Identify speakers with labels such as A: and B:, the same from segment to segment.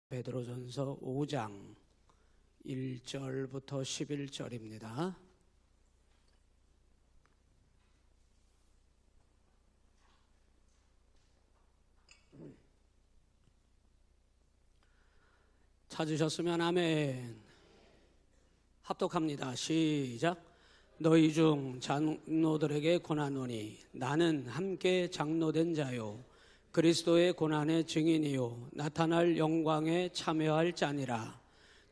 A: 베드로전서 5장 1절부터 11절입니다. 찾으셨으면 아멘. 합독합니다. 시작. 너희 중 장로들에게 권하노니 나는 함께 장로된 자요 그리스도의 고난의 증인이요 나타날 영광에 참여할 자니라.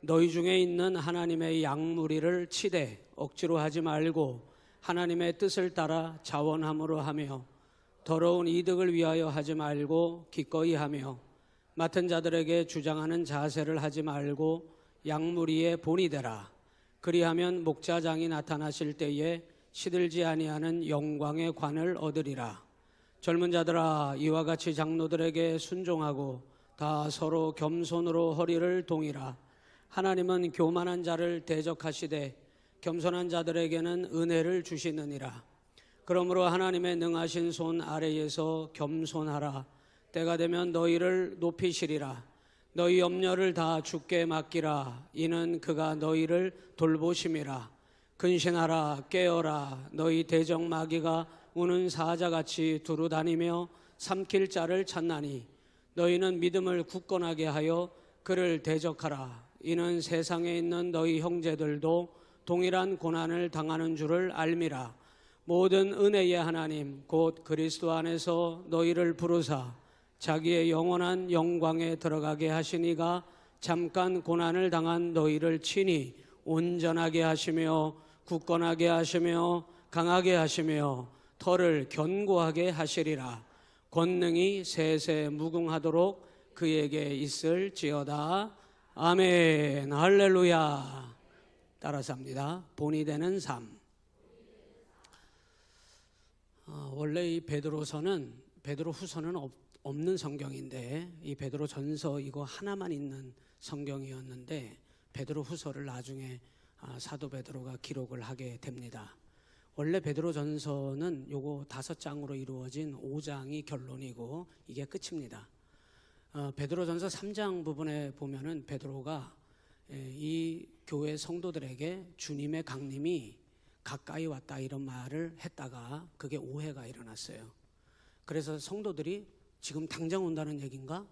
A: 너희 중에 있는 하나님의 양무리를 치되 억지로 하지 말고 하나님의 뜻을 따라 자원함으로 하며 더러운 이득을 위하여 하지 말고 기꺼이 하며 맡은 자들에게 주장하는 자세를 하지 말고 양무리의 본이 되라. 그리하면 목자장이 나타나실 때에 시들지 아니하는 영광의 관을 얻으리라. 젊은 자들아, 이와 같이 장로들에게 순종하고 다 서로 겸손으로 허리를 동이라. 하나님은 교만한 자를 대적하시되 겸손한 자들에게는 은혜를 주시느니라. 그러므로 하나님의 능하신 손 아래에서 겸손하라. 때가 되면 너희를 높이시리라. 너희 염려를 다 주께 맡기라. 이는 그가 너희를 돌보심이라. 근신하라. 깨어라. 너희 대적 마귀가 우는 사자같이 두루 다니며 삼킬 자를 찾나니 너희는 믿음을 굳건하게 하여 그를 대적하라. 이는 세상에 있는 너희 형제들도 동일한 고난을 당하는 줄을 알미라. 모든 은혜의 하나님 곧 그리스도 안에서 너희를 부르사 자기의 영원한 영광에 들어가게 하시니가 잠깐 고난을 당한 너희를 친히 온전하게 하시며 굳건하게 하시며 강하게 하시며 털을 견고하게 하시리라. 권능이 세세 무궁하도록 그에게 있을지어다. 아멘. 할렐루야. 따라서 합니다. 본이 되는 삶. 원래 이 베드로후서는 없는 성경인데 이 베드로전서 이거 하나만 있는 성경이었는데 베드로후서를 나중에 사도 베드로가 기록을 하게 됩니다. 원래 베드로전서는 요거 5장으로 이루어진 5장이 결론이고 이게 끝입니다. 베드로전서 3장 부분에 보면은 베드로가 이 교회 성도들에게 주님의 강림이 가까이 왔다 이런 말을 했다가 그게 오해가 일어났어요. 그래서 성도들이 지금 당장 온다는 얘기인가?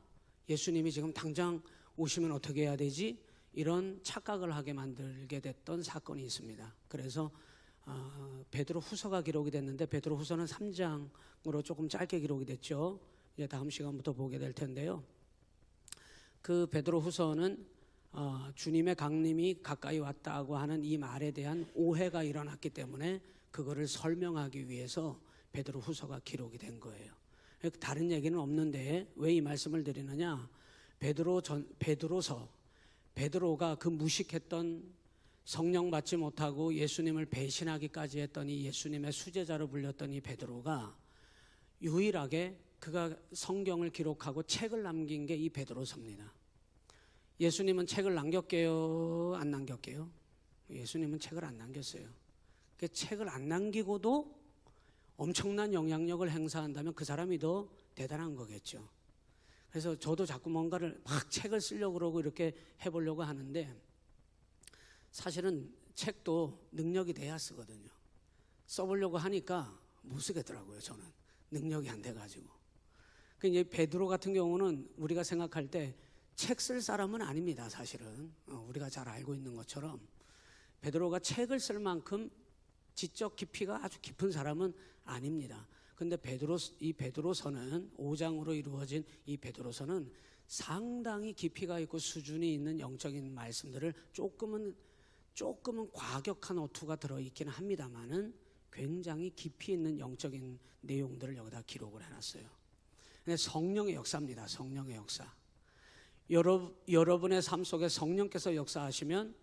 A: 예수님이 지금 당장 오시면 어떻게 해야 되지? 이런 착각을 하게 만들게 됐던 사건이 있습니다. 그래서 베드로 후서가 기록이 됐는데 베드로 후서는 3장으로 조금 짧게 기록이 됐죠. 이제 다음 시간부터 보게 될 텐데요. 그 베드로 후서는 주님의 강림이 가까이 왔다고 하는 이 말에 대한 오해가 일어났기 때문에 그거를 설명하기 위해서 베드로 후서가 기록이 된 거예요. 다른 얘기는 없는데 왜 이 말씀을 드리느냐? 베드로가 그 무식했던 성령 받지 못하고 예수님을 배신하기까지 했던 이 예수님의 수제자로 불렸던 이 베드로가 유일하게 그가 성경을 기록하고 책을 남긴 게 이 베드로서입니다. 예수님은 책을 남겼게요? 안 남겼게요? 예수님은 책을 안 남겼어요. 그 책을 안 남기고도 엄청난 영향력을 행사한다면 그 사람이 더 대단한 거겠죠. 그래서 저도 자꾸 뭔가를 막 책을 쓰려고 그러고 이렇게 해보려고 하는데 사실은 책도 능력이 돼야 쓰거든요. 써보려고 하니까 못 쓰겠더라고요. 저는 능력이 안 돼가지고. 이제 베드로 같은 경우는 우리가 생각할 때 책 쓸 사람은 아닙니다. 사실은 우리가 잘 알고 있는 것처럼 베드로가 책을 쓸 만큼 지적 깊이가 아주 깊은 사람은 아닙니다. 근데 이 베드로서는 5장으로 이루어진 이 베드로서는 상당히 깊이가 있고 수준이 있는 영적인 말씀들을 조금은 과격한 어투가 들어있긴 합니다만은 굉장히 깊이 있는 영적인 내용들을 여기다 기록을 해놨어요. 근데 성령의 역사입니다. 성령의 역사. 여러분의 삶 속에 성령께서 역사하시면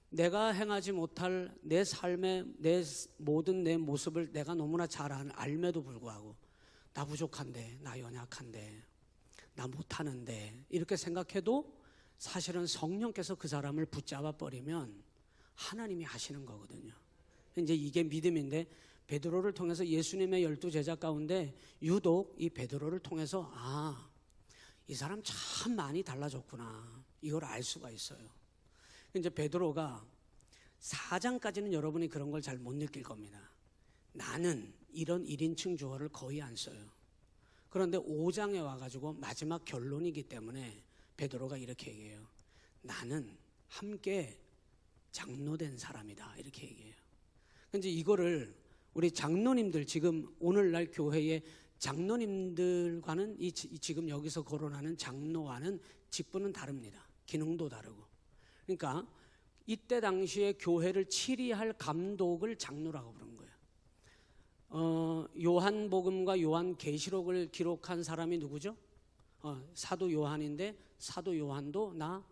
A: 내가 행하지 못할 내 삶의 모든 내 모습을 내가 너무나 잘 알매도 불구하고 나 부족한데, 나 연약한데, 나 못하는데 이렇게 생각해도 사실은 성령께서 그 사람을 붙잡아 버리면 하나님이 하시는 거거든요. 이제 이게 믿음인데 베드로를 통해서 예수님의 12제자 가운데 유독 이 베드로를 통해서 이 사람 참 많이 달라졌구나. 이걸 알 수가 있어요. 이제 베드로가 4장까지는 여러분이 그런 걸 잘 못 느낄 겁니다. 나는 이런 1인칭 주어를 거의 안 써요. 그런데 5장에 와가지고 마지막 결론이기 때문에 베드로가 이렇게 얘기해요. 나는 함께 장로된 사람이다, 이렇게 얘기해요. 근데 이거를 우리 장로님들, 지금 오늘날 교회의 장로님들과는 지금 여기서 거론하는 장로와는 직분은 다릅니다. 기능도 다르고. 그러니까 이때 당시에 교회를 치리할 감독을 장로라고 부른 거예요. 요한복음과 요한계시록을 기록한 사람이 누구죠? 사도 요한인데, 사도 요한도 나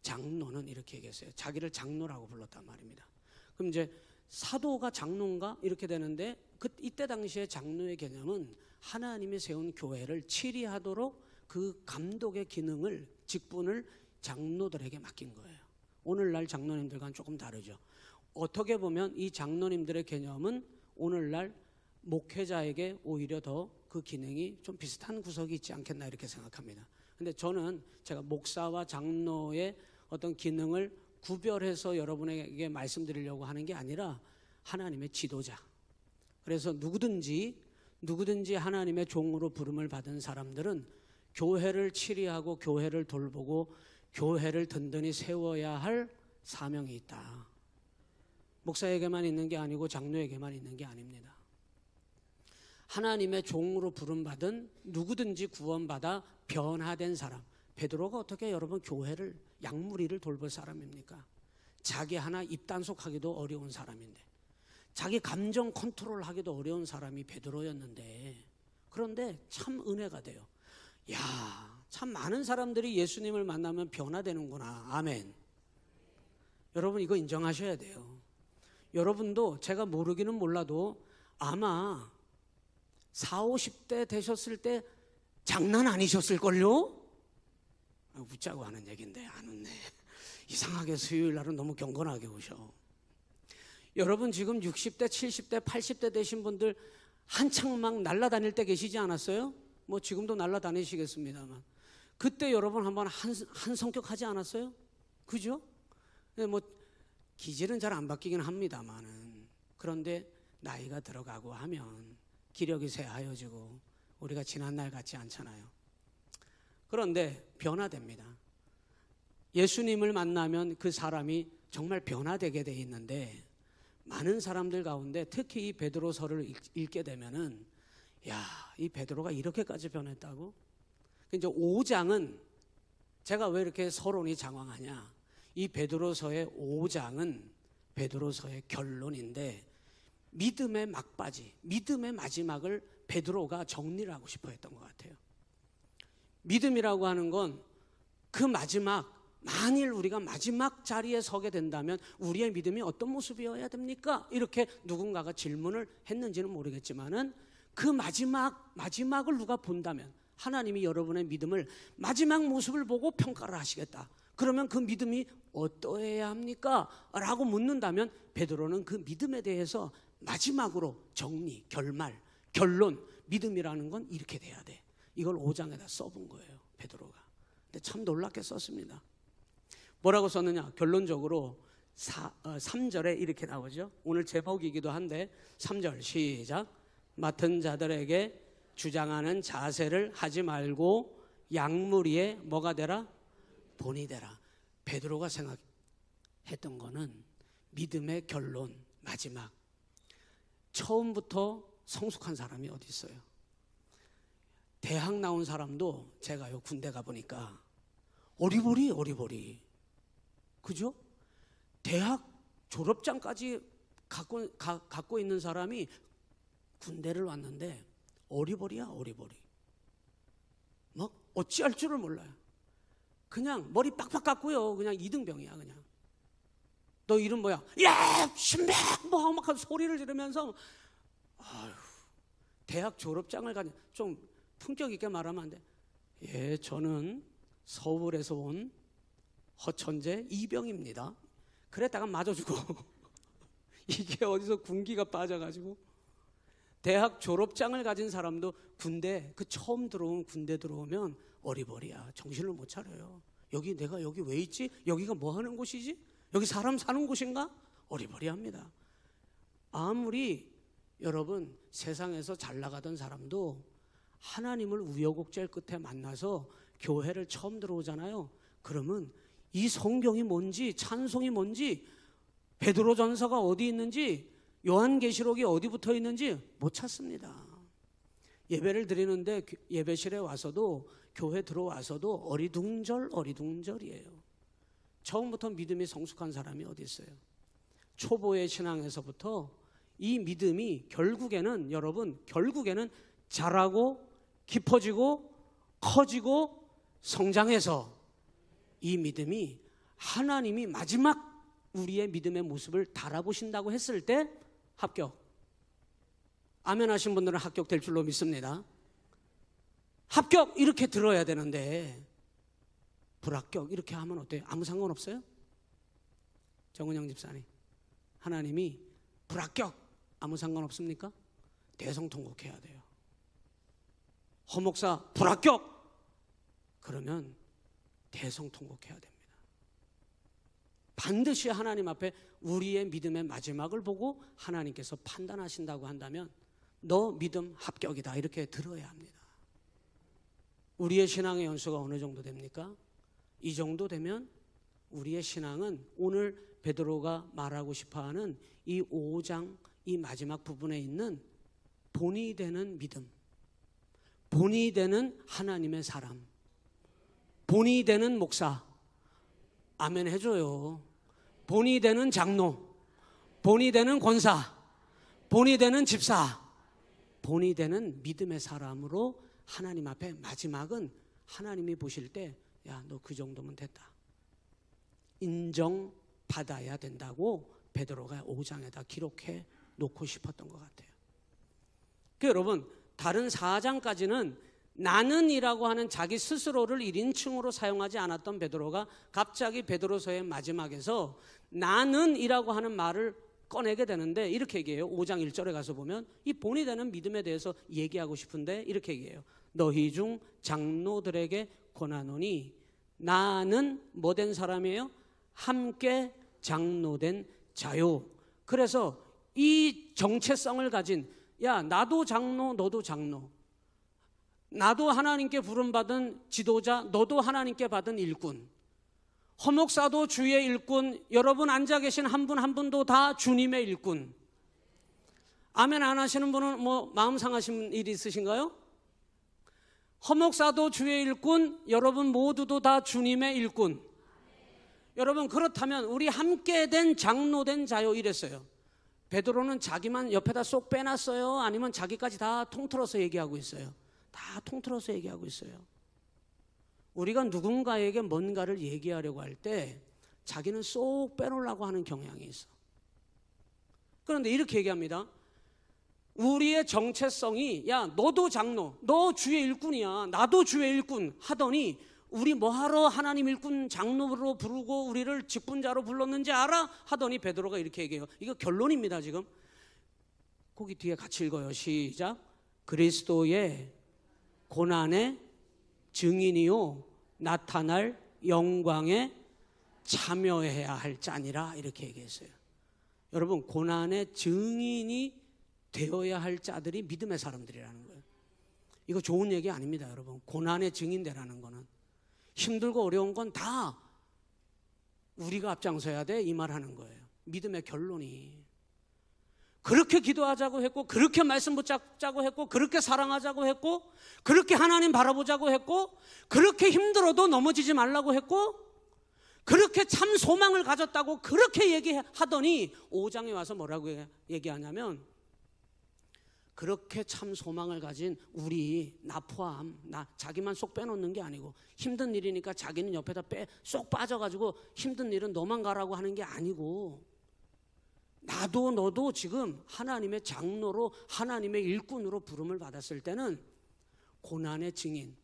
A: 장로는 이렇게 얘기했어요. 자기를 장로라고 불렀단 말입니다. 그럼 이제 사도가 장로인가 이렇게 되는데, 이때 당시에 장로의 개념은 하나님이 세운 교회를 치리하도록 그 감독의 기능을, 직분을 장로들에게 맡긴 거예요. 오늘날 장로님들과는 조금 다르죠. 어떻게 보면 이 장로님들의 개념은 오늘날 목회자에게 오히려 더 그 기능이 좀 비슷한 구석이 있지 않겠나 이렇게 생각합니다. 근데 저는 제가 목사와 장로의 어떤 기능을 구별해서 여러분에게 말씀드리려고 하는 게 아니라 하나님의 지도자. 그래서 누구든지 하나님의 종으로 부름을 받은 사람들은 교회를 치리하고 교회를 돌보고 교회를 든든히 세워야 할 사명이 있다. 목사에게만 있는 게 아니고 장로에게만 있는 게 아닙니다. 하나님의 종으로 부름받은 누구든지 구원받아 변화된 사람. 베드로가 어떻게 여러분 교회를, 양무리를 돌볼 사람입니까? 자기 하나 입단속하기도 어려운 사람인데, 자기 감정 컨트롤하기도 어려운 사람이 베드로였는데, 그런데 참 은혜가 돼요. 야, 참 많은 사람들이 예수님을 만나면 변화되는구나. 아멘. 여러분 이거 인정하셔야 돼요. 여러분도 제가 모르기는 몰라도 아마 40, 50대 되셨을 때 장난 아니셨을걸요? 웃자고 하는 얘기인데 안 웃네. 이상하게 수요일 날은 너무 경건하게 오셔. 여러분 지금 60대, 70대, 80대 되신 분들 한창 막 날아다닐 때 계시지 않았어요? 뭐 지금도 날아다니시겠습니다만, 그때 여러분 한번 한 성격 하지 않았어요? 그죠? 뭐 기질은 잘 안 바뀌긴 합니다만은, 그런데 나이가 들어가고 하면 기력이 쇠하여지고 우리가 지난날 같지 않잖아요. 그런데 변화됩니다. 예수님을 만나면 그 사람이 정말 변화되게 돼 있는데, 많은 사람들 가운데 특히 이 베드로서를 읽게 되면은, 야, 이 베드로가 이렇게까지 변했다고? 이제 5장은 제가 왜 이렇게 서론이 장황하냐? 이 베드로서의 5장은 베드로서의 결론인데, 믿음의 막바지, 믿음의 마지막을 베드로가 정리를 하고 싶어 했던 것 같아요. 믿음이라고 하는 건 그 마지막, 만일 우리가 마지막 자리에 서게 된다면 우리의 믿음이 어떤 모습이어야 됩니까? 이렇게 누군가가 질문을 했는지는 모르겠지만은, 그 마지막을 누가 본다면, 하나님이 여러분의 믿음을 마지막 모습을 보고 평가를 하시겠다. 그러면 그 믿음이 어떠해야 합니까? 라고 묻는다면 베드로는 그 믿음에 대해서 마지막으로 정리, 결론, 믿음이라는 건 이렇게 돼야 돼. 이걸 5장에다 써본 거예요, 베드로가. 근데 참 놀랍게 썼습니다. 뭐라고 썼느냐? 결론적으로 3절에 이렇게 나오죠. 오늘 제목이기도 한데 3절 시작. 맡은 자들에게 주장하는 자세를 하지 말고 양무리에 뭐가 되라? 본이 되라. 베드로가 생각했던 거는 믿음의 결론, 마지막. 처음부터 성숙한 사람이 어디 있어요? 대학 나온 사람도 제가요 군대 가보니까 어리버리. 그죠? 대학 졸업장까지 갖고 있는 사람이 군대를 왔는데 어리버리야. 막 어찌할 줄을 몰라요. 그냥 머리 빡빡 깎고요, 그냥 이등병이야. 그냥 너 이름 뭐야? 야, 신백 뭐 막 소리를 지르면서, 아휴, 대학 졸업장을 가진, 좀 품격 있게 말하면 안 돼. 예, 저는 서울에서 온 허천재 이병입니다. 그랬다가 맞아 주고 이게 어디서 군기가 빠져가지고. 대학 졸업장을 가진 사람도 군대, 그 처음 들어온 군대 들어오면 어리버리야. 정신을 못 차려요. 내가 여기 왜 있지? 여기가 뭐 하는 곳이지? 여기 사람 사는 곳인가? 어리버리합니다. 아무리 여러분 세상에서 잘 나가던 사람도 하나님을 우여곡절 끝에 만나서 교회를 처음 들어오잖아요. 그러면 이 성경이 뭔지, 찬송이 뭔지, 베드로전서가 어디 있는지, 요한계시록이 어디 붙어 있는지 못 찾습니다. 예배를 드리는데 예배실에 와서도, 교회 들어와서도 어리둥절이에요. 처음부터 믿음이 성숙한 사람이 어디 있어요? 초보의 신앙에서부터 이 믿음이 결국에는, 여러분, 결국에는 자라고 깊어지고 커지고 성장해서 이 믿음이 하나님이 마지막 우리의 믿음의 모습을 달아보신다고 했을 때 합격. 아멘 하신 분들은 합격될 줄로 믿습니다. 합격 이렇게 들어야 되는데 불합격 이렇게 하면 어때요? 아무 상관없어요? 정은영 집사님, 하나님이 불합격 아무 상관없습니까? 대성통곡해야 돼요. 허목사 불합격 그러면 대성통곡해야 됩니다. 반드시 하나님 앞에 우리의 믿음의 마지막을 보고 하나님께서 판단하신다고 한다면 너 믿음 합격이다 이렇게 들어야 합니다. 우리의 신앙의 연수가 어느 정도 됩니까? 이 정도 되면 우리의 신앙은 오늘 베드로가 말하고 싶어하는 이 5장 이 마지막 부분에 있는 본이 되는 믿음, 본이 되는 하나님의 사람, 본이 되는 목사, 아멘 해줘요. 본이 되는 장로, 본이 되는 권사, 본이 되는 집사, 본이 되는 믿음의 사람으로 하나님 앞에 마지막은 하나님이 보실 때 야, 너 그 정도면 됐다. 인정받아야 된다고 베드로가 5장에다 기록해 놓고 싶었던 것 같아요. 그러니까 여러분, 다른 4장까지는 나는이라고 하는 자기 스스로를 1인칭으로 사용하지 않았던 베드로가 갑자기 베드로서의 마지막에서 나는이라고 하는 말을 꺼내게 되는데 이렇게 얘기해요. 5장 1절에 가서 보면 이 본이 되는 믿음에 대해서 얘기하고 싶은데 이렇게 얘기해요. 너희 중 장로들에게 권하노니 나는 뭐 된 사람이에요? 함께 장로된 자요. 그래서 이 정체성을 가진 야 나도 장로 너도 장로, 나도 하나님께 부름받은 지도자 너도 하나님께 받은 일꾼, 허목사도 주의 일꾼, 여러분 앉아 계신 한 분 한 분도 다 주님의 일꾼. 아멘 안 하시는 분은 뭐 마음 상하신 일이 있으신가요? 허목사도 주의 일꾼, 여러분 모두도 다 주님의 일꾼. 여러분 그렇다면 우리 함께 된 장로 된 자요 이랬어요. 베드로는 자기만 옆에다 쏙 빼놨어요? 아니면 자기까지 다 통틀어서 얘기하고 있어요? 다 통틀어서 얘기하고 있어요. 우리가 누군가에게 뭔가를 얘기하려고 할 때 자기는 쏙 빼놓으려고 하는 경향이 있어. 그런데 이렇게 얘기합니다. 우리의 정체성이 야 너도 장로, 너 주의 일꾼이야, 나도 주의 일꾼 하더니 우리 뭐하러 하나님 일꾼 장로로 부르고 우리를 직분자로 불렀는지 알아? 하더니 베드로가 이렇게 얘기해요. 이거 결론입니다. 지금 거기 뒤에 같이 읽어요. 시작. 그리스도의 고난의 증인이요 나타날 영광에 참여해야 할 자니라 이렇게 얘기했어요. 여러분 고난의 증인이 되어야 할 자들이 믿음의 사람들이라는 거예요. 이거 좋은 얘기 아닙니다. 여러분 고난의 증인되라는 거는 힘들고 어려운 건 다 우리가 앞장서야 돼 이 말하는 거예요. 믿음의 결론이 그렇게 기도하자고 했고 그렇게 말씀 붙잡자고 했고 그렇게 사랑하자고 했고 그렇게 하나님 바라보자고 했고 그렇게 힘들어도 넘어지지 말라고 했고 그렇게 참 소망을 가졌다고 그렇게 얘기하더니 5장에 와서 뭐라고 얘기하냐면 그렇게 참 소망을 가진 우리 나 포함 자기만 쏙 빼놓는 게 아니고 힘든 일이니까 자기는 옆에다 쏙 빠져가지고 힘든 일은 너만 가라고 하는 게 아니고 나도 너도 지금 하나님의 장로로 하나님의 일꾼으로 부름을 받았을 때는 고난의 증인,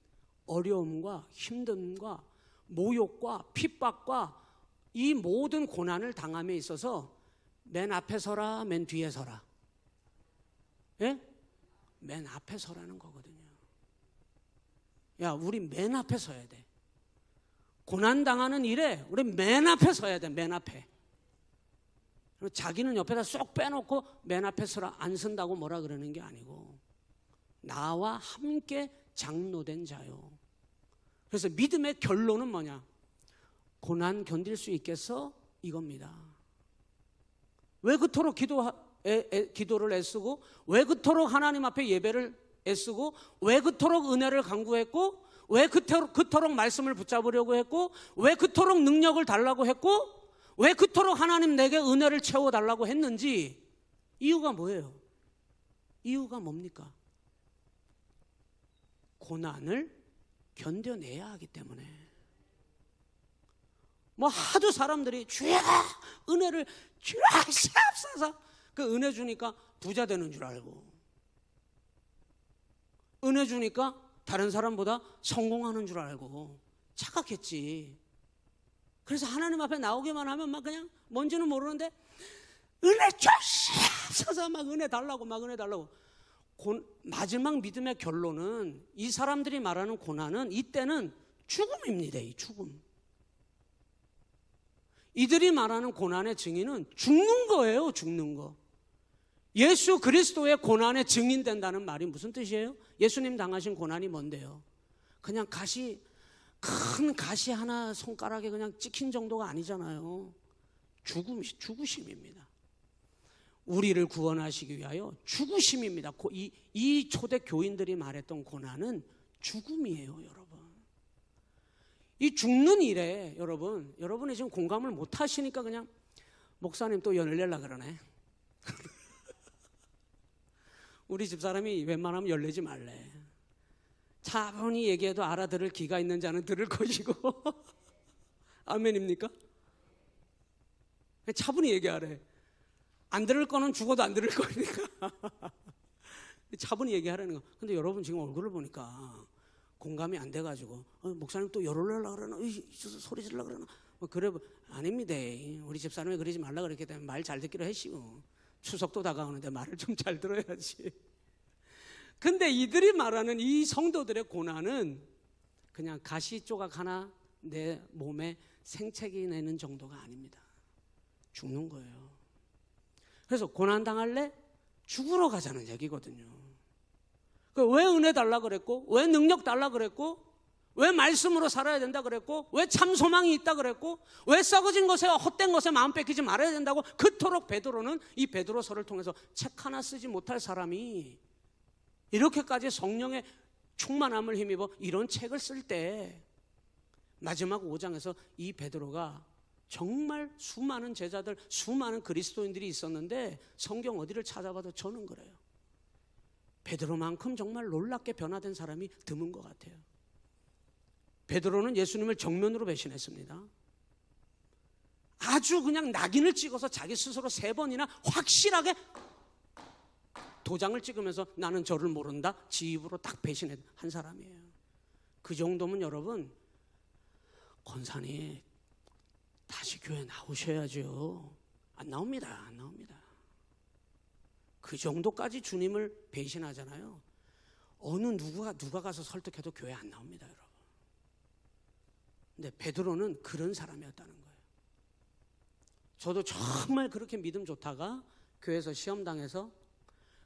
A: 어려움과 힘듦과 모욕과 핍박과 이 모든 고난을 당함에 있어서 맨 앞에 서라 맨 뒤에 서라. 예? 맨 앞에 서라는 거거든요. 야 우리 맨 앞에 서야 돼. 고난당하는 일에 우리 맨 앞에 서야 돼. 맨 앞에. 자기는 옆에다 쏙 빼놓고 맨 앞에 서라 안 선다고 뭐라 그러는 게 아니고 나와 함께 장로된 자요. 그래서 믿음의 결론은 뭐냐? 고난 견딜 수 있겠어? 이겁니다. 왜 그토록 기도를 애쓰고, 왜 그토록 하나님 앞에 예배를 애쓰고, 왜 그토록 은혜를 간구했고, 왜 그토록 말씀을 붙잡으려고 했고, 왜 그토록 능력을 달라고 했고, 왜 그토록 하나님 내게 은혜를 채워달라고 했는지 이유가 뭐예요? 이유가 뭡니까? 고난을 견뎌내야 하기 때문에. 뭐 하도 사람들이 주야 은혜를 주야 샵싸서 그 은혜 주니까 부자 되는 줄 알고, 은혜 주니까 다른 사람보다 성공하는 줄 알고 착각했지. 그래서 하나님 앞에 나오기만 하면 막 그냥 뭔지는 모르는데 은혜 주시옵소서 막 은혜 달라고 막 은혜 달라고. 마지막 믿음의 결론은 이 사람들이 말하는 고난은 이때는 죽음입니다. 이 죽음. 이들이 말하는 고난의 증인은 죽는 거예요. 죽는 거. 예수 그리스도의 고난의 증인된다는 말이 무슨 뜻이에요? 예수님 당하신 고난이 뭔데요? 그냥 큰 가시 하나 손가락에 그냥 찍힌 정도가 아니잖아요. 죽으심입니다. 우리를 구원하시기 위하여 죽으심입니다. 이 초대 교인들이 말했던 고난은 죽음이에요, 여러분. 이 죽는 일에 여러분이 지금 공감을 못 하시니까 그냥 목사님 또 열내려고 그러네. 우리 집사람이 웬만하면 열내지 말래. 차분히 얘기해도 알아들을 기가 있는 자는 들을 것이고. 아멘입니까? 차분히 얘기하래. 안 들을 거는 죽어도 안 들을 거니까. 차분히 얘기하라는 거. 근데 여러분 지금 얼굴을 보니까 공감이 안 돼가지고 목사님 또 열을려고 그러나? 소리 지르려고 그러나? 그래, 아닙니다. 우리 집사람이 그러지 말라 그랬기 때문에 말 잘 듣기로 했시고. 추석도 다가오는데 말을 좀 잘 들어야지. 근데 이들이 말하는 이 성도들의 고난은 그냥 가시 조각 하나 내 몸에 생채기 내는 정도가 아닙니다. 죽는 거예요. 그래서 고난 당할래? 죽으러 가자는 얘기거든요. 왜 은혜 달라 그랬고, 왜 능력 달라 그랬고, 왜 말씀으로 살아야 된다 그랬고, 왜 참 소망이 있다 그랬고, 왜 썩어진 것에 헛된 것에 마음 뺏기지 말아야 된다고 그토록 베드로는 이 베드로서를 통해서 책 하나 쓰지 못할 사람이 이렇게까지 성령의 충만함을 힘입어 이런 책을 쓸 때 마지막 5장에서 이 베드로가 정말 수많은 제자들, 수많은 그리스도인들이 있었는데 성경 어디를 찾아봐도 저는 그래요. 베드로만큼 정말 놀랍게 변화된 사람이 드문 것 같아요. 베드로는 예수님을 정면으로 배신했습니다. 아주 그냥 낙인을 찍어서 자기 스스로 3번이나 확실하게 도장을 찍으면서 나는 저를 모른다, 지 입으로 딱 배신한 사람이에요. 그 정도면 여러분, 권사님 다시 교회 나오셔야죠. 안 나옵니다. 안 나옵니다. 그 정도까지 주님을 배신하잖아요. 어느 누가 가서 설득해도 교회 안 나옵니다, 여러분. 근데 베드로는 그런 사람이었다는 거예요. 저도 정말 그렇게 믿음 좋다가 교회에서 시험당해서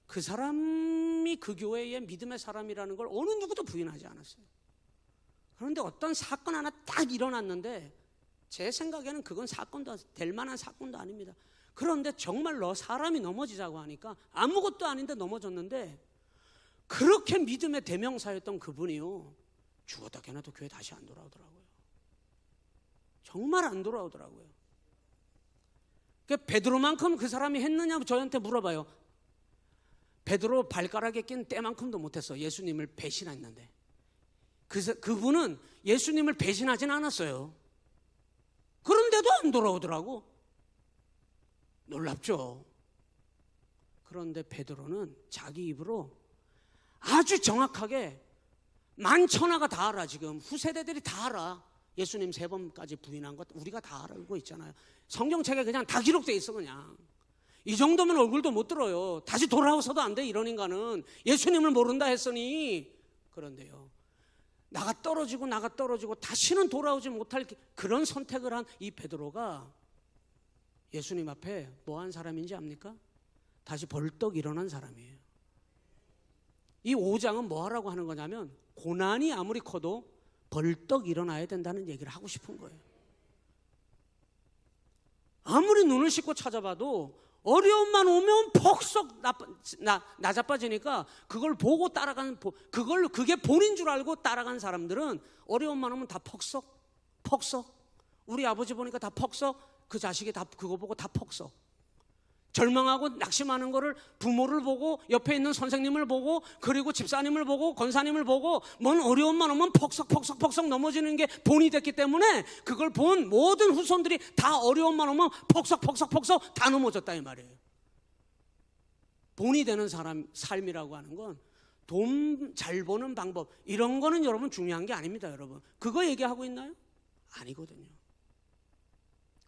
A: 그 사람이 그 교회의 믿음의 사람이라는 걸 어느 누구도 부인하지 않았어요. 그런데 어떤 사건 하나 딱 일어났는데 제 생각에는 그건 사건도 될 만한 사건도 아닙니다. 그런데 정말로 사람이 넘어지자고 하니까 아무것도 아닌데 넘어졌는데 그렇게 믿음의 대명사였던 그분이요, 죽었다 깨나도 교회 다시 안 돌아오더라고요. 정말 안 돌아오더라고요. 베드로만큼 그 사람이 했느냐고 저한테 물어봐요. 베드로 발가락에 낀 때만큼도 못했어. 예수님을 배신했는데 그분은 예수님을 배신하진 않았어요. 그런데도 안 돌아오더라고. 놀랍죠. 그런데 베드로는 자기 입으로 아주 정확하게 만천하가 다 알아. 지금 후세대들이 다 알아. 예수님 3번까지 부인한 것 우리가 다 알고 있잖아요. 성경책에 그냥 다 기록돼 있어. 그냥 이 정도면 얼굴도 못 들어요. 다시 돌아오서도 안 돼. 이런 인간은 예수님을 모른다 했으니. 그런데요, 나가 떨어지고 다시는 돌아오지 못할 그런 선택을 한 이 베드로가 예수님 앞에 뭐 한 사람인지 압니까? 다시 벌떡 일어난 사람이에요. 이 5장은 뭐 하라고 하는 거냐면 고난이 아무리 커도 벌떡 일어나야 된다는 얘기를 하고 싶은 거예요. 아무리 눈을 씻고 찾아봐도 어려움만 오면 퍽썩 나자빠지니까 그걸 보고 따라가는, 그게 본인 줄 알고 따라간 사람들은 어려움만 오면 다 퍽썩. 우리 아버지 보니까 다 퍽썩. 그 자식이 다 그거 보고 다 퍽썩. 절망하고 낙심하는 거를 부모를 보고 옆에 있는 선생님을 보고 그리고 집사님을 보고 권사님을 보고 뭔 어려움만 오면 퍽썩 넘어지는 게 본이 됐기 때문에 그걸 본 모든 후손들이 다 어려움만 오면 퍽썩 다 넘어졌다 이 말이에요. 본이 되는 사람 삶이라고 하는 건 돈 잘 버는 방법 이런 거는 여러분 중요한 게 아닙니다. 여러분 그거 얘기하고 있나요? 아니거든요.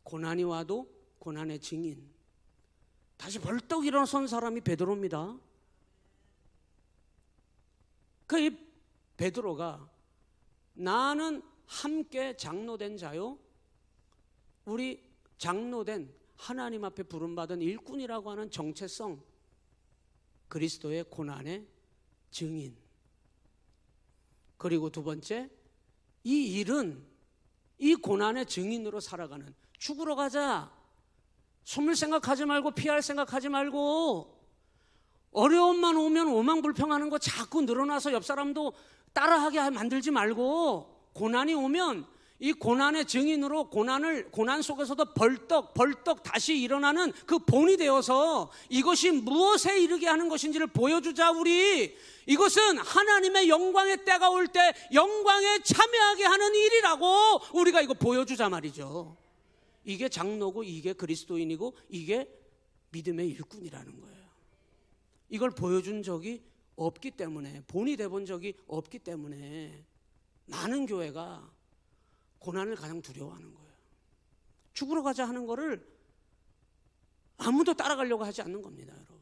A: 고난이 와도 고난의 증인, 다시 벌떡 일어선 사람이 베드로입니다. 그 베드로가 나는 함께 장로된 자요, 우리 장로된 하나님 앞에 부름받은 일꾼이라고 하는 정체성, 그리스도의 고난의 증인. 그리고 두 번째, 이 일은 이 고난의 증인으로 살아가는, 죽으러 가자, 숨을 생각하지 말고 피할 생각하지 말고 어려움만 오면 오망불평하는 거 자꾸 늘어나서 옆 사람도 따라하게 만들지 말고 고난이 오면 이 고난의 증인으로 고난 속에서도 벌떡 다시 일어나는 그 본이 되어서 이것이 무엇에 이르게 하는 것인지를 보여주자. 우리 이것은 하나님의 영광의 때가 올 때 영광에 참여하게 하는 일이라고 우리가 이거 보여주자 말이죠. 이게 장로고 이게 그리스도인이고 이게 믿음의 일꾼이라는 거예요. 이걸 보여준 적이 없기 때문에, 본이 돼본 적이 없기 때문에 많은 교회가 고난을 가장 두려워하는 거예요. 죽으러 가자 하는 거를 아무도 따라가려고 하지 않는 겁니다. 여러분,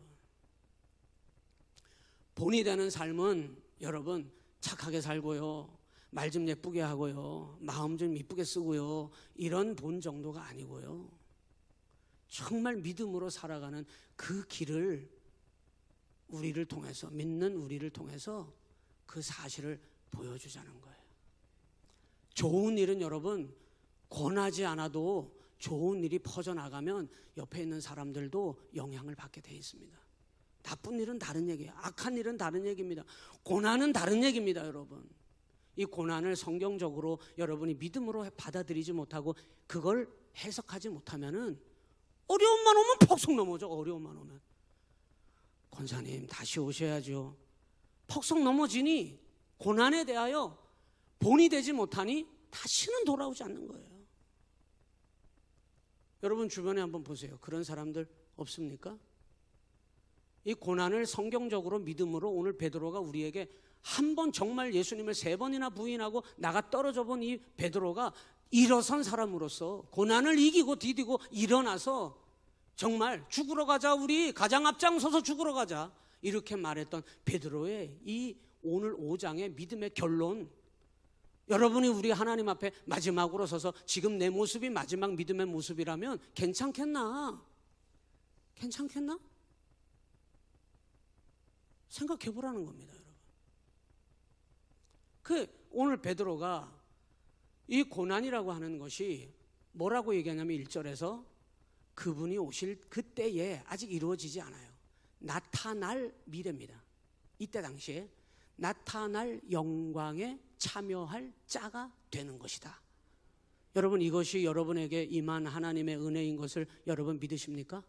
A: 본이 되는 삶은 여러분 착하게 살고요, 말 좀 예쁘게 하고요, 마음 좀 이쁘게 쓰고요, 이런 본 정도가 아니고요, 정말 믿음으로 살아가는 그 길을 우리를 통해서, 믿는 우리를 통해서 그 사실을 보여주자는 거예요. 좋은 일은 여러분 권하지 않아도 좋은 일이 퍼져나가면 옆에 있는 사람들도 영향을 받게 돼 있습니다. 나쁜 일은 다른 얘기예요. 악한 일은 다른 얘기입니다. 고난은 다른 얘기입니다. 여러분, 이 고난을 성경적으로 여러분이 믿음으로 받아들이지 못하고 그걸 해석하지 못하면은 어려움만 오면 퍽썩 넘어져. 어려움만 오면 권사님 다시 오셔야죠. 퍽썩 넘어지니 고난에 대하여 본이 되지 못하니 다시는 돌아오지 않는 거예요. 여러분 주변에 한번 보세요. 그런 사람들 없습니까? 이 고난을 성경적으로 믿음으로 오늘 베드로가 우리에게 한 번 정말 예수님을 3번이나 부인하고 나가 떨어져 본 이 베드로가 일어선 사람으로서 고난을 이기고 디디고 일어나서 정말 죽으러 가자, 우리 가장 앞장서서 죽으러 가자, 이렇게 말했던 베드로의 이 오늘 5장의 믿음의 결론, 여러분이 우리 하나님 앞에 마지막으로 서서 지금 내 모습이 마지막 믿음의 모습이라면 괜찮겠나? 생각해 보라는 겁니다. 여러분, 오늘 베드로가 이 고난이라고 하는 것이 뭐라고 얘기하냐면 1절에서 그분이 오실 그때에 아직 이루어지지 않아요. 나타날 미래입니다. 이때 당시에 나타날 영광에 참여할 자가 되는 것이다. 여러분, 이것이 여러분에게 임한 하나님의 은혜인 것을 여러분 믿으십니까?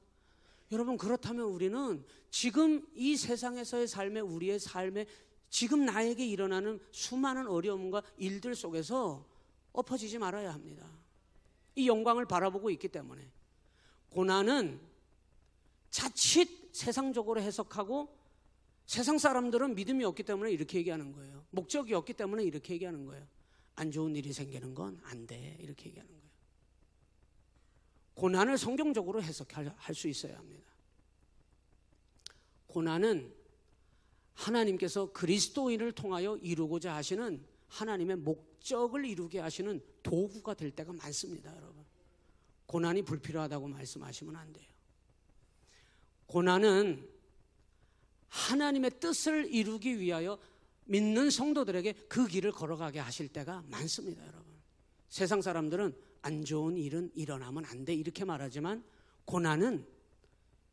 A: 여러분, 그렇다면 우리는 지금 이 세상에서의 삶에, 우리의 삶에 지금 나에게 일어나는 수많은 어려움과 일들 속에서 엎어지지 말아야 합니다. 이 영광을 바라보고 있기 때문에. 고난은 자칫 세상적으로 해석하고 세상 사람들은 믿음이 없기 때문에 이렇게 얘기하는 거예요. 목적이 없기 때문에 이렇게 얘기하는 거예요. 안 좋은 일이 생기는 건 안 돼, 이렇게 얘기하는 거예요. 고난을 성경적으로 해석할 수 있어야 합니다. 고난은 하나님께서 그리스도인을 통하여 이루고자 하시는 하나님의 목적을 이루게 하시는 도구가 될 때가 많습니다, 여러분. 고난이 불필요하다고 말씀하시면 안 돼요. 고난은 하나님의 뜻을 이루기 위하여 믿는 성도들에게 그 길을 걸어가게 하실 때가 많습니다, 여러분. 세상 사람들은 안 좋은 일은 일어나면 안 돼 이렇게 말하지만, 고난은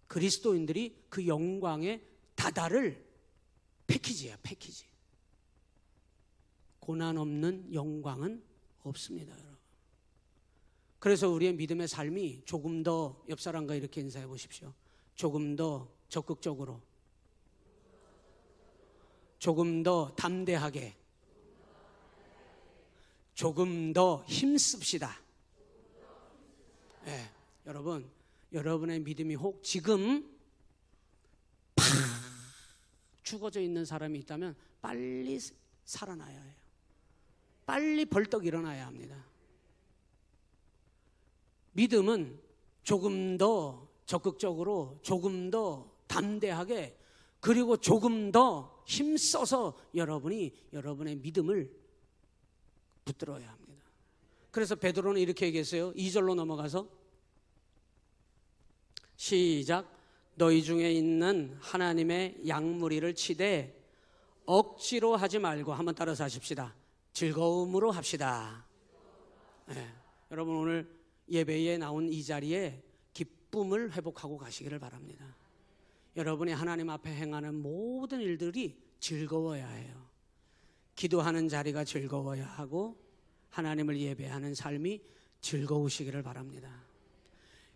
A: 그리스도인들이 그 영광에 다다를 패키지야, 패키지. 고난 없는 영광은 없습니다, 여러분. 그래서 우리의 믿음의 삶이 조금 더, 옆 사람과 이렇게 인사해 보십시오. 조금 더 적극적으로, 조금 더 담대하게, 조금 더 힘씁시다. 네, 여러분, 여러분의 믿음이 혹 지금 팍 죽어져 있는 사람이 있다면 빨리 살아나야 해요. 빨리 벌떡 일어나야 합니다. 믿음은 조금 더 적극적으로, 조금 더 담대하게, 그리고 조금 더 힘써서 여러분의 믿음을 붙들어야 합니다. 그래서 베드로는 이렇게 얘기했어요. 2절로 넘어가서 시작. 너희 중에 있는 하나님의 양무리를 치되 억지로 하지 말고, 한번 따라서 하십시다. 즐거움으로 합시다. 네. 여러분, 오늘 예배에 나온 이 자리에 기쁨을 회복하고 가시기를 바랍니다. 여러분이 하나님 앞에 행하는 모든 일들이 즐거워야 해요. 기도하는 자리가 즐거워야 하고, 하나님을 예배하는 삶이 즐거우시기를 바랍니다.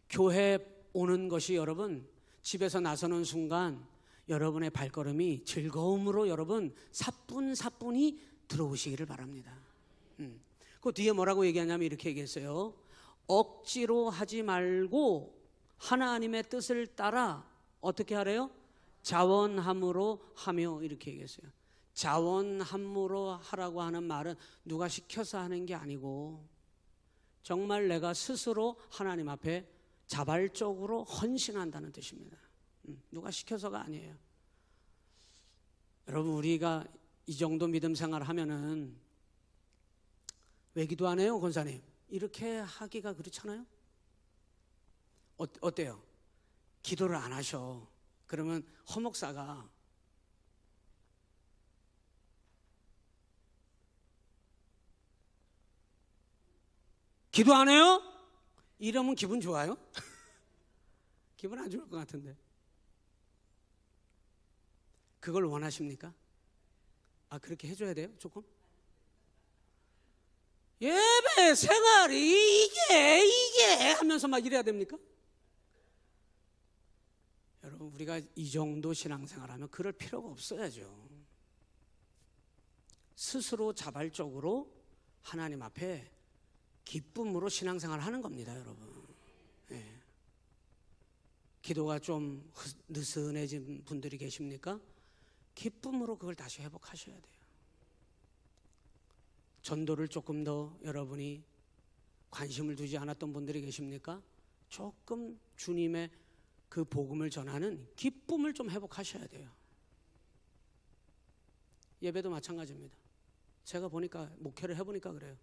A: 교회 오는 것이, 여러분, 집에서 나서는 순간 여러분의 발걸음이 즐거움으로 여러분 사뿐사뿐히 들어오시기를 바랍니다. 그 뒤에 뭐라고 얘기하냐면 이렇게 얘기했어요. 억지로 하지 말고 하나님의 뜻을 따라 어떻게 하래요? 자원함으로 하며, 이렇게 얘기했어요. 자원함으로 하라고 하는 말은 누가 시켜서 하는 게 아니고, 정말 내가 스스로 하나님 앞에 자발적으로 헌신한다는 뜻입니다. 누가 시켜서가 아니에요. 여러분, 우리가 이 정도 믿음 생활 하면은 왜 기도 안 해요, 권사님? 이렇게 하기가 그렇잖아요. 어때요? 기도를 안 하셔. 그러면 허목사가 기도 안 해요? 이러면 기분 좋아요? 기분 안 좋을 것 같은데. 그걸 원하십니까? 그렇게 해줘야 돼요? 조금? 예배 생활이 이게 하면서 막 이래야 됩니까? 여러분, 우리가 이 정도 신앙생활하면 그럴 필요가 없어야죠. 스스로 자발적으로 하나님 앞에 기쁨으로 신앙생활을 하는 겁니다, 여러분. 네. 기도가 좀 느슨해진 분들이 계십니까? 기쁨으로 그걸 다시 회복하셔야 돼요. 전도를 조금 더 여러분이 관심을 두지 않았던 분들이 계십니까? 조금 주님의 그 복음을 전하는 기쁨을 좀 회복하셔야 돼요. 예배도 마찬가지입니다. 제가 보니까, 목회를 해보니까 그래요.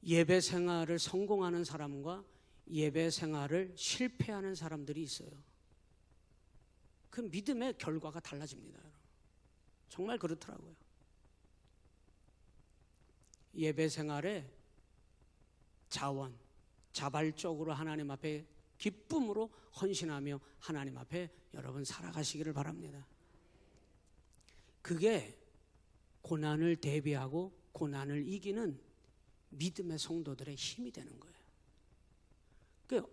A: 예배 생활을 성공하는 사람과 예배 생활을 실패하는 사람들이 있어요. 그 믿음의 결과가 달라집니다, 여러분. 정말 그렇더라고요. 예배 생활에 자발적으로 하나님 앞에 기쁨으로 헌신하며 하나님 앞에 여러분 살아가시기를 바랍니다. 그게 고난을 대비하고 고난을 이기는 믿음의 성도들의 힘이 되는 거예요.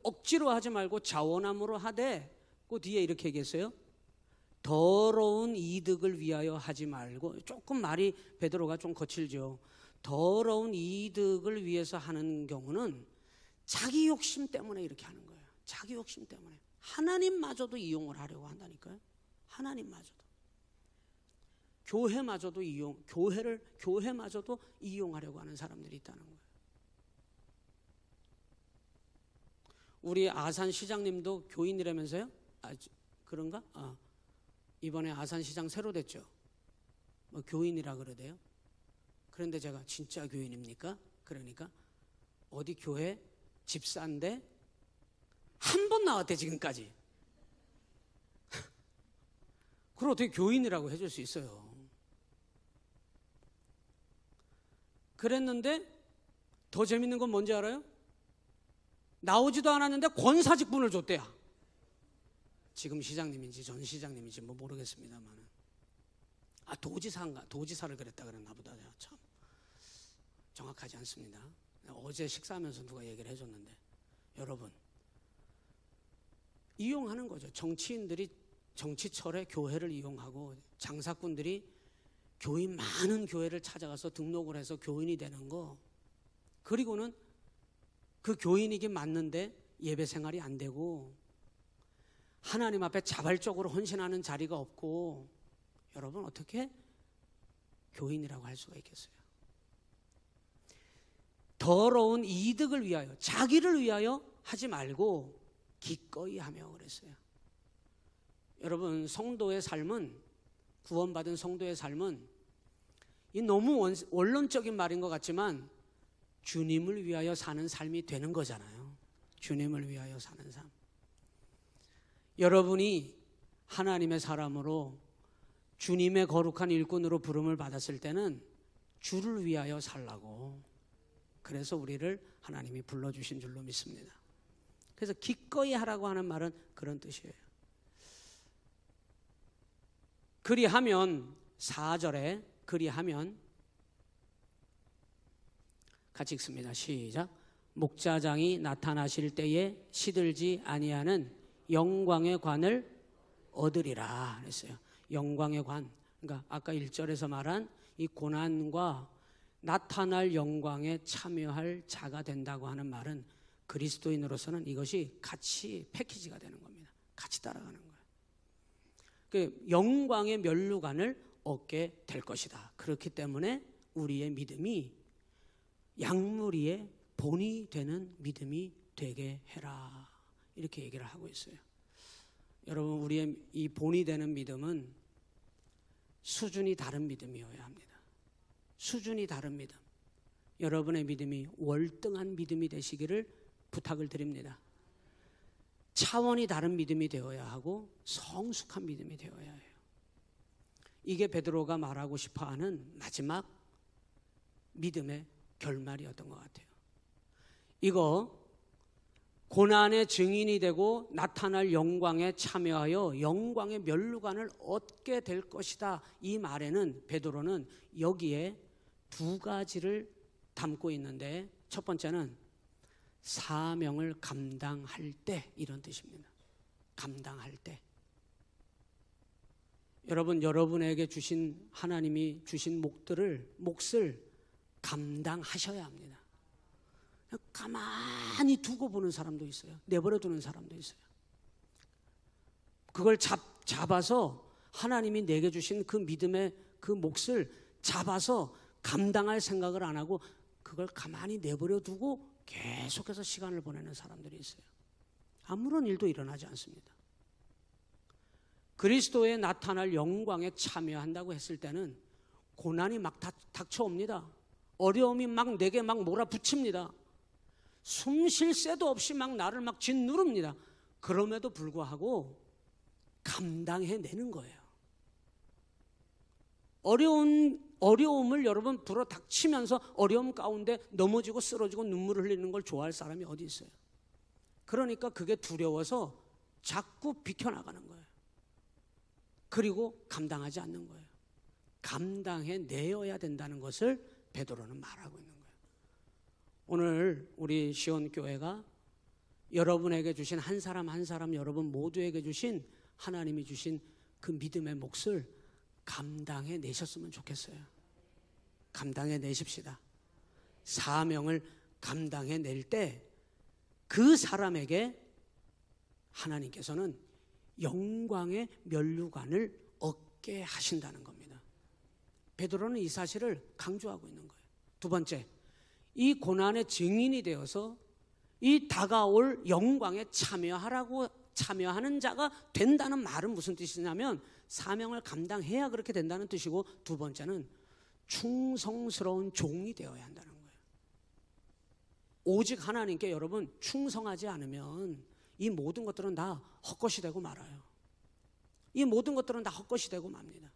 A: 억지로 하지 말고 자원함으로 하되, 그 뒤에 이렇게 얘기했어요. 더러운 이득을 위하여 하지 말고, 조금 말이 베드로가 좀 거칠죠. 더러운 이득을 위해서 하는 경우는 자기 욕심 때문에 이렇게 하는 거예요. 자기 욕심 때문에 하나님마저도 이용을 하려고 한다니까요. 하나님마저도, 교회마저도 이용하려고 하는 사람들이 있다는 거예요. 우리 아산 시장님도 교인이라면서요? 그런가? 이번에 아산 시장 새로 됐죠. 뭐 교인이라 그러대요. 그런데 제가 진짜 교인입니까? 그러니까 어디 교회 집사인데 한 번 나왔대 지금까지. 그걸 어떻게 교인이라고 해줄 수 있어요? 그랬는데 더 재밌는 건 뭔지 알아요? 나오지도 않았는데 권사직분을 줬대야. 지금 시장님인지 전 시장님인지 뭐 모르겠습니다만, 도지사를 그랬다 그랬나 보다. 참 정확하지 않습니다. 어제 식사하면서 누가 얘기를 해줬는데, 여러분 이용하는 거죠. 정치인들이 정치철에 교회를 이용하고 장사꾼들이 교인 많은 교회를 찾아가서 등록을 해서 교인이 되는 거, 그리고는 그 교인이긴 맞는데 예배 생활이 안 되고 하나님 앞에 자발적으로 헌신하는 자리가 없고, 여러분 어떻게 교인이라고 할 수가 있겠어요? 더러운 이득을 위하여, 자기를 위하여 하지 말고 기꺼이 하며 그랬어요. 여러분, 성도의 삶은, 구원받은 성도의 삶은 이 너무 원론적인 말인 것 같지만 주님을 위하여 사는 삶이 되는 거잖아요. 주님을 위하여 사는 삶. 여러분이 하나님의 사람으로 주님의 거룩한 일꾼으로 부름을 받았을 때는 주를 위하여 살라고, 그래서 우리를 하나님이 불러주신 줄로 믿습니다. 그래서 기꺼이 하라고 하는 말은 그런 뜻이에요. 그리하면, 4절에 그리하면 같이 읽습니다. 시작. 목자장이 나타나실 때에 시들지 아니하는 영광의 관을 얻으리라 그랬어요. 영광의 관, 그러니까 아까 1절에서 말한 이 고난과 나타날 영광에 참여할 자가 된다고 하는 말은 그리스도인으로서는 이것이 같이 패키지가 되는 겁니다. 같이 따라가는 거예요. 그 영광의 면류관을 얻게 될 것이다. 그렇기 때문에 우리의 믿음이 양무리의 본이 되는 믿음이 되게 해라, 이렇게 얘기를 하고 있어요. 여러분, 우리의 이 본이 되는 믿음은 수준이 다른 믿음이어야 합니다. 수준이 다른 믿음. 여러분의 믿음이 월등한 믿음이 되시기를 부탁을 드립니다. 차원이 다른 믿음이 되어야 하고 성숙한 믿음이 되어야 해요. 이게 베드로가 말하고 싶어하는 마지막 믿음의 결말이었던 것 같아요. 이거 고난의 증인이 되고 나타날 영광에 참여하여 영광의 면류관을 얻게 될 것이다, 이 말에는 베드로는 여기에 두 가지를 담고 있는데, 첫 번째는 사명을 감당할 때, 이런 뜻입니다. 감당할 때. 여러분, 여러분에게 주신, 하나님이 주신 몫을 감당하셔야 합니다. 가만히 두고 보는 사람도 있어요. 내버려 두는 사람도 있어요. 그걸 잡아서 하나님이 내게 주신 그 믿음의 그 몫을 잡아서 감당할 생각을 안 하고 그걸 가만히 내버려 두고 계속해서 시간을 보내는 사람들이 있어요. 아무런 일도 일어나지 않습니다. 그리스도에 나타날 영광에 참여한다고 했을 때는 고난이 막 닥쳐옵니다. 어려움이 막 내게 막 몰아붙입니다. 숨 쉴 새도 없이 막 나를 막 짓누릅니다. 그럼에도 불구하고 감당해내는 거예요. 어려움을 여러분 불어닥치면서 어려움 가운데 넘어지고 쓰러지고 눈물을 흘리는 걸 좋아할 사람이 어디 있어요? 그러니까 그게 두려워서 자꾸 비켜나가는 거예요. 그리고 감당하지 않는 거예요. 감당해내어야 된다는 것을 베드로는 말하고 있는 거예요. 오늘 우리 시온교회가 여러분에게 주신 한 사람 한 사람, 여러분 모두에게 주신, 하나님이 주신 그 믿음의 몫을 감당해 내셨으면 좋겠어요. 감당해 내십시다. 사명을 감당해 낼 때 그 사람에게 하나님께서는 영광의 면류관을 얻게 하신다는 겁니다. 베드로는 이 사실을 강조하고 있는 거예요. 두 번째, 이 고난의 증인이 되어서 이 다가올 영광에 참여하는 자가 된다는 말은 무슨 뜻이냐면 사명을 감당해야 그렇게 된다는 뜻이고, 두 번째는 충성스러운 종이 되어야 한다는 거예요. 오직 하나님께 여러분 충성하지 않으면 이 모든 것들은 다 헛것이 되고 말아요. 이 모든 것들은 다 헛것이 되고 맙니다.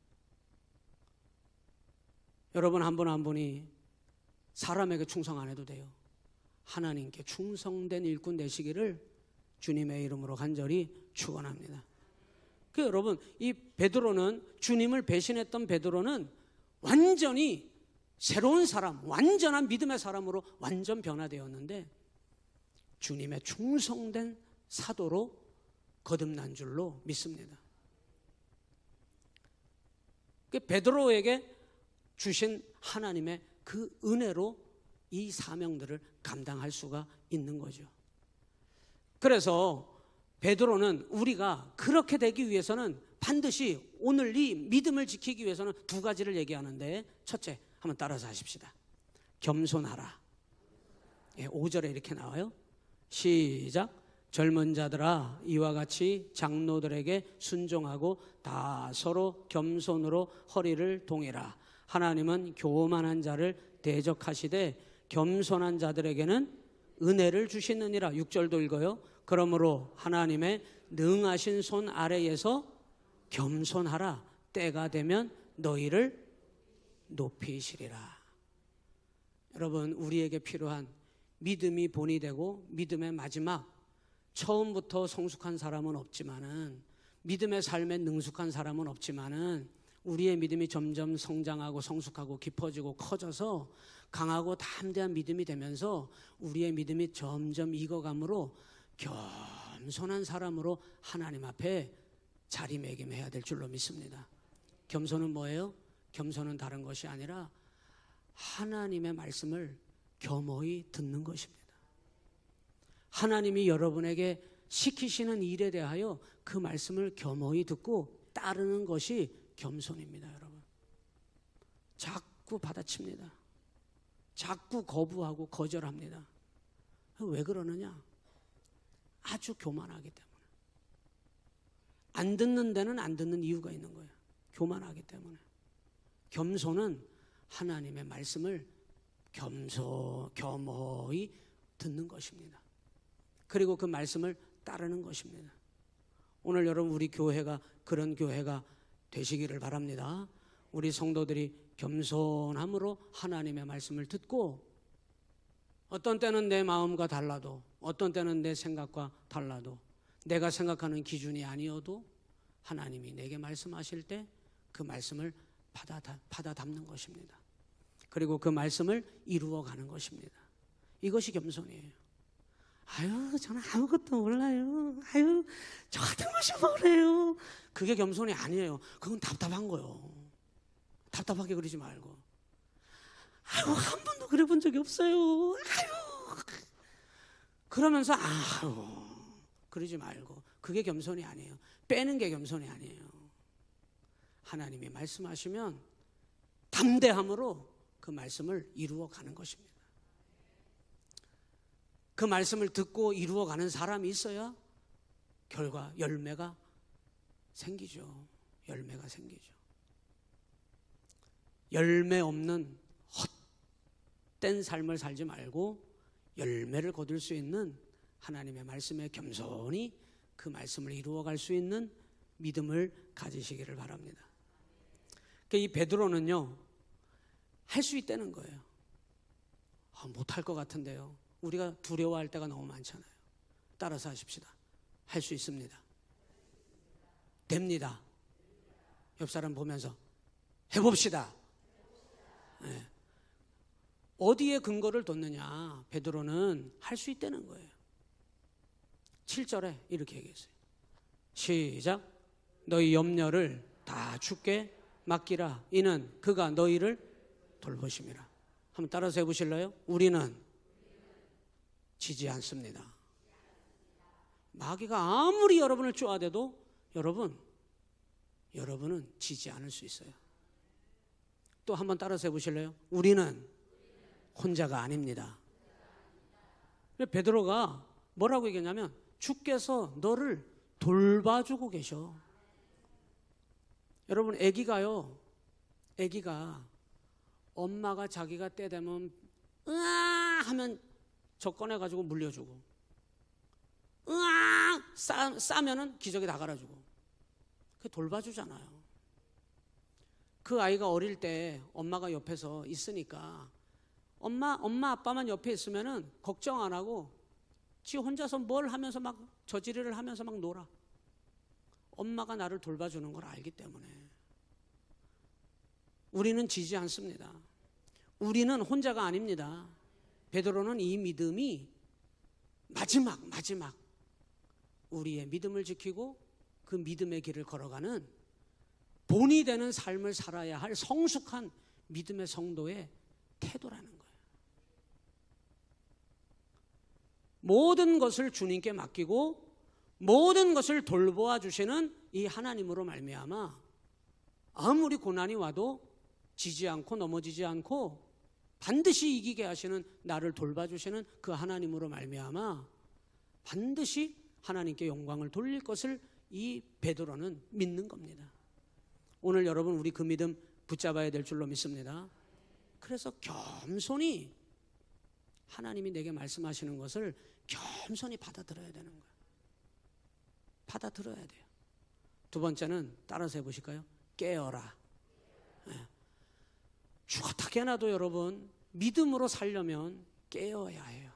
A: 여러분 한 분 한 분이 사람에게 충성 안 해도 돼요. 하나님께 충성된 일꾼 되시기를 주님의 이름으로 간절히 축원합니다. 그 여러분 이 베드로는 주님을 배신했던 베드로는 완전히 새로운 사람, 완전한 믿음의 사람으로 완전 변화되었는데 주님의 충성된 사도로 거듭난 줄로 믿습니다. 그 베드로에게 주신 하나님의 그 은혜로 이 사명들을 감당할 수가 있는 거죠. 그래서 베드로는 우리가 그렇게 되기 위해서는 반드시 오늘 이 믿음을 지키기 위해서는 두 가지를 얘기하는데, 첫째, 한번 따라서 하십시다. 겸손하라. 5절에 이렇게 나와요. 시작. 젊은 자들아 이와 같이 장로들에게 순종하고 다 서로 겸손으로 허리를 동이라. 하나님은 교만한 자를 대적하시되 겸손한 자들에게는 은혜를 주시느니라. 6절도 읽어요. 그러므로 하나님의 능하신 손 아래에서 겸손하라. 때가 되면 너희를 높이시리라. 여러분 우리에게 필요한 믿음이 본이 되고 믿음의 마지막, 처음부터 성숙한 사람은 없지만은, 믿음의 삶에 능숙한 사람은 없지만은 우리의 믿음이 점점 성장하고 성숙하고 깊어지고 커져서 강하고 담대한 믿음이 되면서 우리의 믿음이 점점 익어감으로 겸손한 사람으로 하나님 앞에 자리매김해야 될 줄로 믿습니다. 겸손은 뭐예요? 겸손은 다른 것이 아니라 하나님의 말씀을 겸허히 듣는 것입니다. 하나님이 여러분에게 시키시는 일에 대하여 그 말씀을 겸허히 듣고 따르는 것이 겸손입니다. 여러분 자꾸 받아칩니다. 자꾸 거부하고 거절합니다. 왜 그러느냐? 아주 교만하기 때문에. 안 듣는 데는 안 듣는 이유가 있는 거예요. 교만하기 때문에. 겸손은 하나님의 말씀을 겸허히 듣는 것입니다. 그리고 그 말씀을 따르는 것입니다. 오늘 여러분 우리 교회가 그런 교회가 되시기를 바랍니다. 우리 성도들이 겸손함으로 하나님의 말씀을 듣고, 어떤 때는 내 마음과 달라도, 어떤 때는 내 생각과 달라도, 내가 생각하는 기준이 아니어도 하나님이 내게 말씀하실 때 그 말씀을 받아 담는 것입니다. 그리고 그 말씀을 이루어가는 것입니다. 이것이 겸손이에요. 아유 저는 아무것도 몰라요. 아유 저 같은 것이 뭐래요. 그게 겸손이 아니에요. 그건 답답한 거예요. 답답하게 그러지 말고, 아유 한 번도 그래 본 적이 없어요. 아유 그러면서 아유 그러지 말고, 그게 겸손이 아니에요. 빼는 게 겸손이 아니에요. 하나님이 말씀하시면 담대함으로 그 말씀을 이루어가는 것입니다. 그 말씀을 듣고 이루어가는 사람이 있어야 결과 열매가 생기죠. 열매가 생기죠. 열매 없는 헛된 삶을 살지 말고 열매를 거둘 수 있는 하나님의 말씀에 겸손히 그 말씀을 이루어갈 수 있는 믿음을 가지시기를 바랍니다. 이 베드로는요 할 수 있다는 거예요. 못할 것 같은데요. 우리가 두려워할 때가 너무 많잖아요. 따라서 하십시다. 할 수 있습니다. 됩니다. 옆 사람 보면서 해봅시다. 네. 어디에 근거를 뒀느냐? 베드로는 할 수 있다는 거예요. 7절에 이렇게 얘기했어요. 시작. 너희 염려를 다 주께 맡기라. 이는 그가 너희를 돌보심이라. 한번 따라서 해보실래요? 우리는 지지 않습니다. 마귀가 아무리 여러분을 쪼아대도 여러분은 지지 않을 수 있어요. 또 한번 따라서 해보실래요? 우리는 혼자가 아닙니다. 베드로가 뭐라고 얘기했냐면 주께서 너를 돌봐주고 계셔. 여러분 아기가 엄마가 자기가 때 되면 으아 하면 저 꺼내가지고 물려주고, 으아 싸면은 기저귀 다 갈아주고, 그게 돌봐주잖아요. 그 아이가 어릴 때 엄마가 옆에서 있으니까 엄마 아빠만 옆에 있으면은 걱정 안 하고 지 혼자서 뭘 하면서 막 저지리를 하면서 막 놀아. 엄마가 나를 돌봐주는 걸 알기 때문에. 우리는 지지 않습니다. 우리는 혼자가 아닙니다. 베드로는 이 믿음이 마지막 우리의 믿음을 지키고 그 믿음의 길을 걸어가는 본이 되는 삶을 살아야 할 성숙한 믿음의 성도의 태도라는 거예요. 모든 것을 주님께 맡기고 모든 것을 돌보아 주시는 이 하나님으로 말미암아 아무리 고난이 와도 지지 않고 넘어지지 않고 반드시 이기게 하시는, 나를 돌봐주시는 그 하나님으로 말미암아 반드시 하나님께 영광을 돌릴 것을 이 베드로는 믿는 겁니다. 오늘 여러분, 우리 그 믿음 붙잡아야 될 줄로 믿습니다. 그래서 겸손히 하나님이 내게 말씀하시는 것을 겸손히 받아들여야 되는 거예요. 받아들여야 돼요. 두 번째는 따라서 해보실까요? 깨어라. 죽었다 깨나도 여러분, 믿음으로 살려면 깨어야 해요.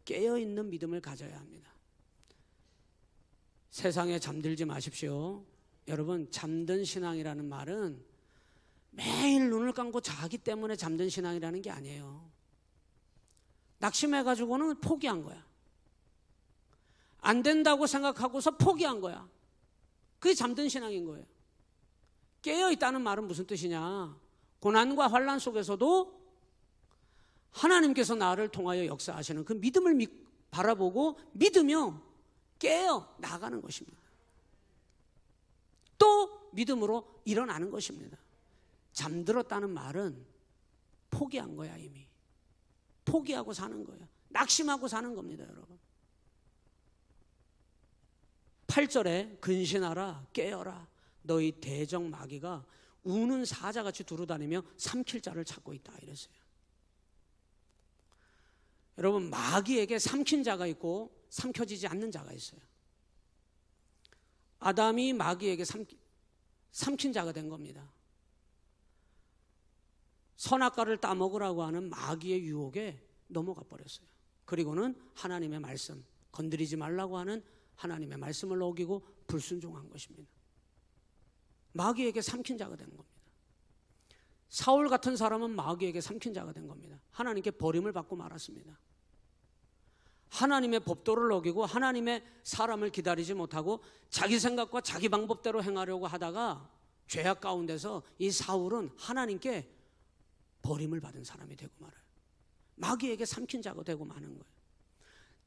A: 깨어있는 믿음을 가져야 합니다. 세상에 잠들지 마십시오. 여러분, 잠든 신앙이라는 말은 매일 눈을 감고 자기 때문에 잠든 신앙이라는 게 아니에요. 낙심해가지고는 포기한 거야. 안 된다고 생각하고서 포기한 거야. 그게 잠든 신앙인 거예요. 깨어있다는 말은 무슨 뜻이냐? 고난과 환난 속에서도 하나님께서 나를 통하여 역사하시는 그 믿음을 바라보고 믿으며 깨어 나가는 것입니다. 또 믿음으로 일어나는 것입니다. 잠들었다는 말은 포기한 거야. 이미 포기하고 사는 거예요. 낙심하고 사는 겁니다, 여러분. 8절에 근신하라 깨어라 너희 대적 마귀가 우는 사자같이 두루다니며 삼킬 자를 찾고 있다 이랬어요. 여러분, 마귀에게 삼킨 자가 있고 삼켜지지 않는 자가 있어요. 아담이 마귀에게 삼킨 자가 된 겁니다. 선악과를 따먹으라고 하는 마귀의 유혹에 넘어가 버렸어요. 그리고는 하나님의 말씀, 건드리지 말라고 하는 하나님의 말씀을 어기고 불순종한 것입니다. 마귀에게 삼킨 자가 된 겁니다. 사울 같은 사람은 마귀에게 삼킨 자가 된 겁니다. 하나님께 버림을 받고 말았습니다. 하나님의 법도를 어기고 하나님의 사람을 기다리지 못하고 자기 생각과 자기 방법대로 행하려고 하다가 죄악 가운데서 이 사울은 하나님께 버림을 받은 사람이 되고 말아요. 마귀에게 삼킨 자가 되고 마는 거예요.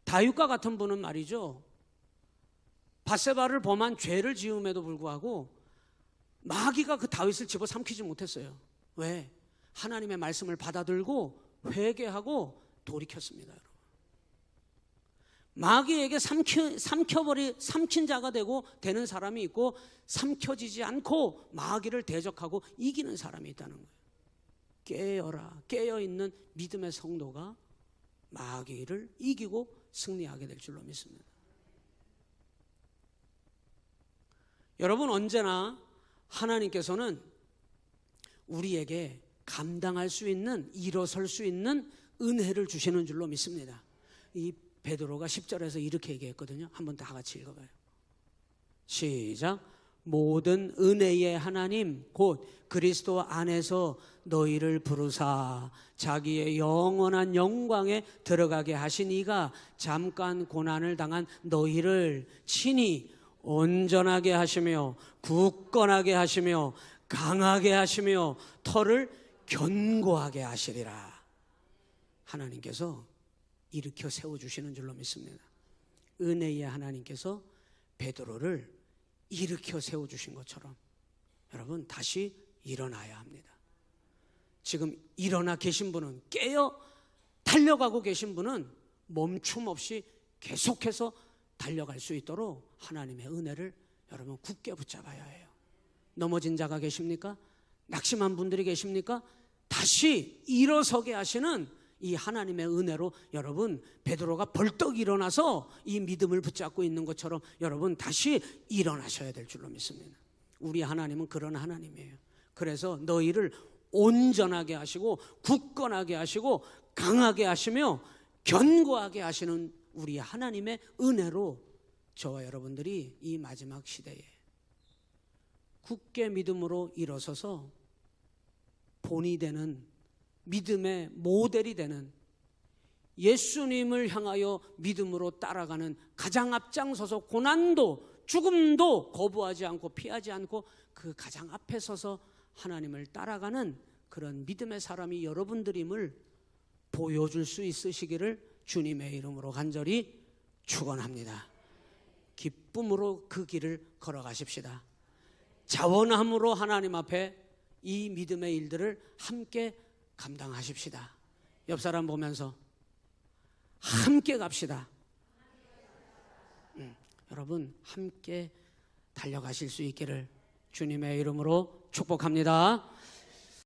A: 다윗과 같은 분은 말이죠, 밧세바를 범한 죄를 지음에도 불구하고 마귀가 그 다윗을 집어삼키지 못했어요. 왜? 하나님의 말씀을 받아들고 회개하고 돌이켰습니다, 여러분. 마귀에게 삼킨 자가 되는 사람이 있고, 삼켜지지 않고 마귀를 대적하고 이기는 사람이 있다는 거예요. 깨어라. 깨어있는 믿음의 성도가 마귀를 이기고 승리하게 될 줄로 믿습니다. 여러분, 언제나 하나님께서는 우리에게 감당할 수 있는, 일어설 수 있는 은혜를 주시는 줄로 믿습니다. 이 베드로가 10절에서 이렇게 얘기했거든요. 한번 다 같이 읽어봐요. 시작. 모든 은혜의 하나님 곧 그리스도 안에서 너희를 부르사 자기의 영원한 영광에 들어가게 하신 이가 잠깐 고난을 당한 너희를 친히 온전하게 하시며 굳건하게 하시며 강하게 하시며 터를 견고하게 하시리라. 하나님께서 일으켜 세워주시는 줄로 믿습니다. 은혜의 하나님께서 베드로를 일으켜 세워주신 것처럼 여러분, 다시 일어나야 합니다. 지금 일어나 계신 분은, 깨어 달려가고 계신 분은 멈춤 없이 계속해서 달려갈 수 있도록 하나님의 은혜를 여러분 굳게 붙잡아야 해요. 넘어진 자가 계십니까? 낙심한 분들이 계십니까? 다시 일어서게 하시는 이 하나님의 은혜로 여러분, 베드로가 벌떡 일어나서 이 믿음을 붙잡고 있는 것처럼 여러분 다시 일어나셔야 될 줄로 믿습니다. 우리 하나님은 그런 하나님이에요. 그래서 너희를 온전하게 하시고 굳건하게 하시고 강하게 하시며 견고하게 하시는 우리 하나님의 은혜로 저와 여러분들이 이 마지막 시대에 굳게 믿음으로 일어서서 본이 되는, 믿음의 모델이 되는, 예수님을 향하여 믿음으로 따라가는, 가장 앞장서서 고난도 죽음도 거부하지 않고 피하지 않고 그 가장 앞에 서서 하나님을 따라가는 그런 믿음의 사람이 여러분들임을 보여줄 수 있으시기를 주님의 이름으로 간절히 축원합니다. 기쁨으로 그 길을 걸어가십시다. 자원함으로 하나님 앞에 이 믿음의 일들을 함께 감당하십시다. 옆 사람 보면서 함께 갑시다. 여러분 함께 달려가실 수 있기를 주님의 이름으로 축복합니다.